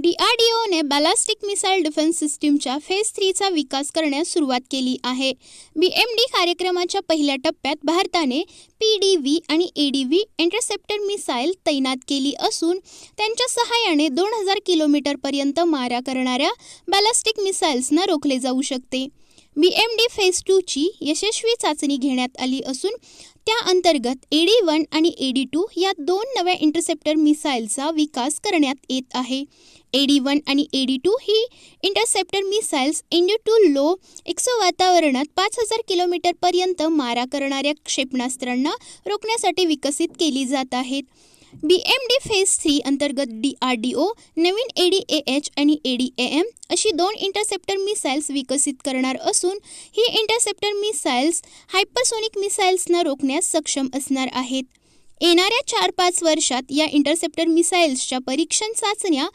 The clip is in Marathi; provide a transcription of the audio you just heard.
DRDOने बॅलिस्टिक मिसाईल डिफेन्स सिस्टीमच्या फेज 3चा विकास करण्यास सुरुवात केली आहे. BMD कार्यक्रमाच्या पहिल्या टप्प्यात भारताने PDV आणि ADV इंटरसेप्टर मिसाईल तैनात केली असून त्यांच्या सहाय्याने 2000 किलोमीटरपर्यंत मारा करणाऱ्या बॅलिस्टिक मिसाईल्सना रोखले जाऊ शकते. BMD फेज 2ची यशस्वी चाचणी घेण्यात आली असून त्या अंतर्गत AD1 आणि AD2 या दोन नव्या इंटरसेप्टर मिसाईलचा विकास करण्यात येत आहे. AD1 आणि AD2 ही इंटरसेप्टर मिसाईल्स इंडो लो एक्सो वातावरणात 5000 किलोमीटरपर्यंत मारा करणाऱ्या क्षेपणास्त्रांना रोखण्यासाठी विकसित केली जात आहेत. BMD फेज 3 अंतर्गत DRDO नवीन ADAH आणि ADAM अशी दोन इंटरसेप्टर मिसाईल्स विकसित करणार असून ही इंटरसेप्टर मिसाईल्स हायपरसोनिक मिसाईल्सना रोखण्यास सक्षम असणार आहेत. येणाऱ्या 4-5 वर्षात या इंटरसेप्टर मिसाईल्सच्या परीक्षण चाचण्या